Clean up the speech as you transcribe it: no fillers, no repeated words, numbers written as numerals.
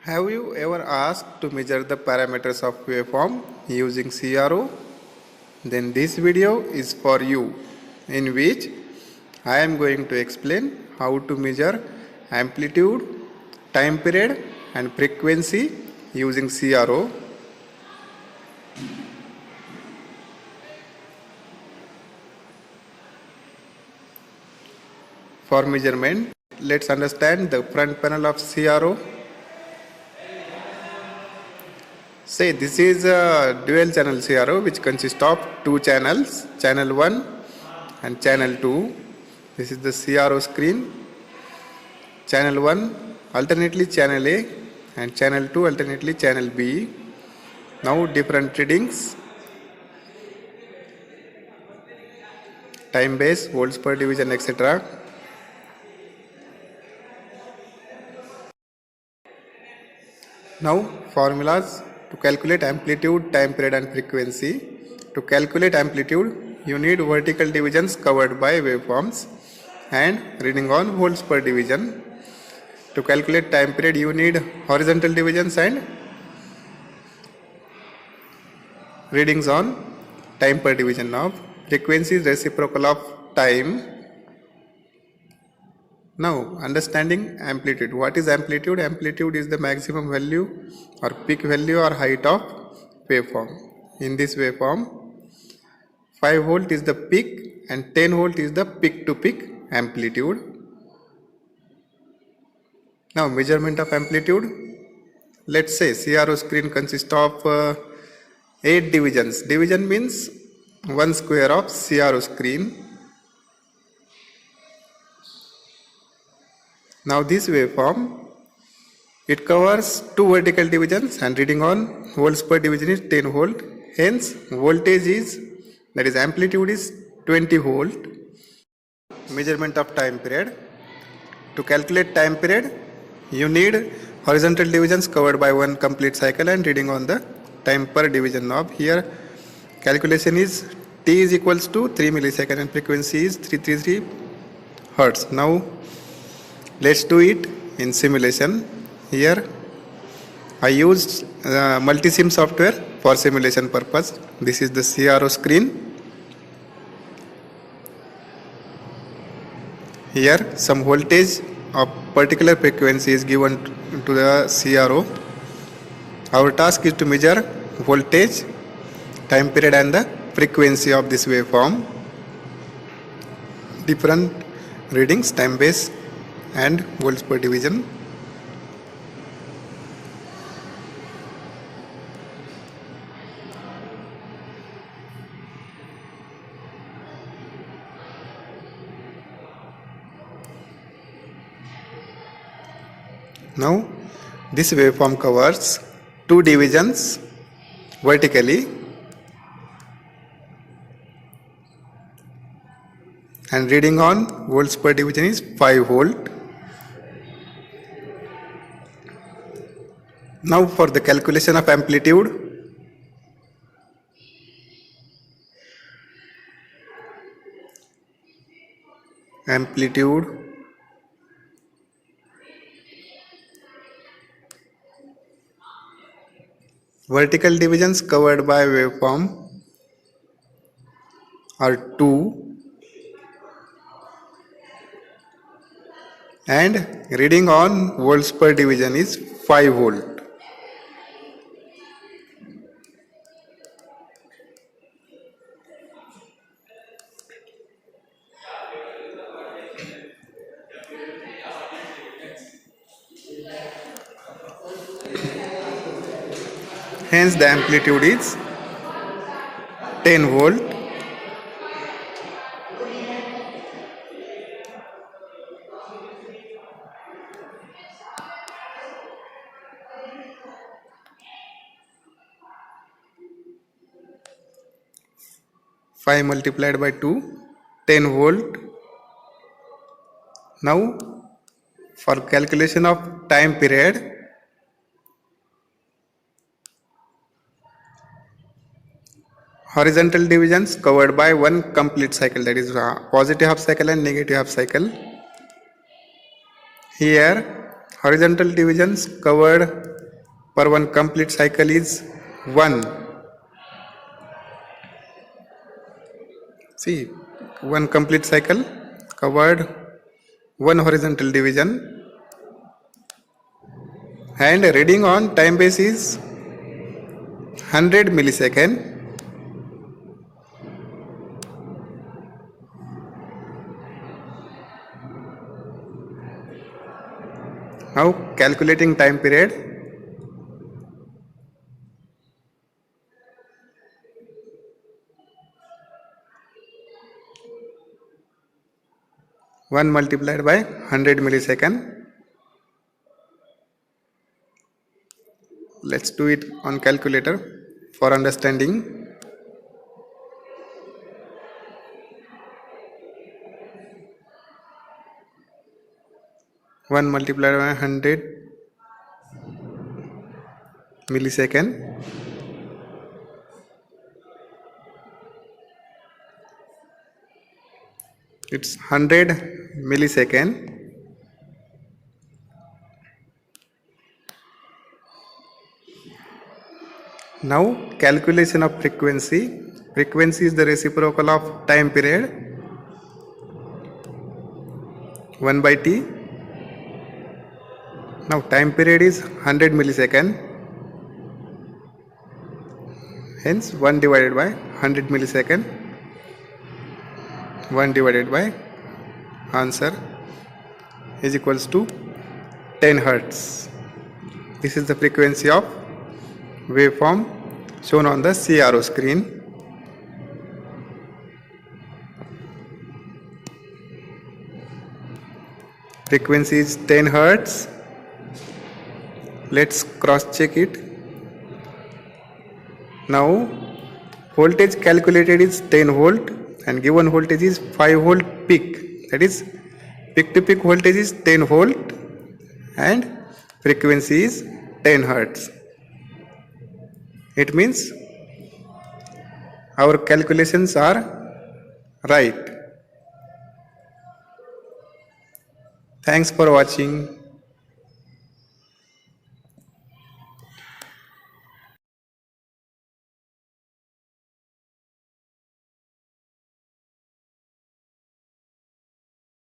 Have you ever asked to measure the parameters of waveform using CRO? Then this video is for you, in which I am going to explain how to measure amplitude, time period and frequency using CRO. For measurement, let's understand the front panel of CRO. Say this is a dual channel CRO which consists of two channels, channel 1 and channel 2. This is the CRO screen. Channel 1 alternately channel A and channel 2 alternately channel B. Now different readings, time base, volts per division, etc. Now formulas to calculate amplitude, time period and frequency. To calculate amplitude, you need vertical divisions covered by waveforms and reading on volts per division. To calculate time period, you need horizontal divisions and readings on time per division of. Frequency is reciprocal of time. Now, understanding amplitude. What is amplitude? Amplitude is the maximum value or peak value or height of waveform. In this waveform, 5 volt is the peak and 10 volt is the peak to peak amplitude. Now, measurement of amplitude. Let's say CRO screen consists of 8 divisions. Division means 1 square of CRO screen. Now this waveform, it covers 2 vertical divisions and reading on volts per division is 10 volt. Hence voltage is, that is amplitude is 20 volt. Measurement of time period. To calculate time period, you need horizontal divisions covered by 1 complete cycle and reading on the time per division knob. Here calculation is T is equals to 3 millisecond and frequency is 333 Hertz. Now let's do it in simulation. Here I used multi-sim software for simulation purpose. This is the CRO screen. Here some voltage of particular frequency is given to the CRO. Our task is to measure voltage, time period and the frequency of this waveform. Different readings, time base and volts per division. Now this waveform covers 2 divisions vertically and reading on volts per division is 5 volt. Now for the calculation of amplitude, vertical divisions covered by waveform are 2 and reading on volts per division is 5 volt. Hence the amplitude is 10 volt. Five multiplied by 2, 10 volt. Now for calculation of time period, horizontal divisions covered by 1 complete cycle, that is positive half cycle and negative half cycle. Here horizontal divisions covered per one complete cycle is 1. See, one complete cycle covered one horizontal division, and reading on time base is 100 millisecond. Now calculating time period. One multiplied by 100 millisecond. Let's do it on calculator for understanding. One multiplied by 100 millisecond. It's 100 millisecond. Now calculation of frequency. Frequency is the reciprocal of time period, 1 by t. Now time period is 100 millisecond. Hence 1 divided by 100 millisecond. 1 divided by answer is equals to 10 Hertz. This is the frequency of waveform shown on the CRO screen. Frequency is 10 Hertz. Let's cross check it. Now voltage calculated is 10 volt and given voltage is 5 volt peak. That is, peak to peak voltage is 10 volt and frequency is 10 Hertz. It means our calculations are right. Thanks for watching.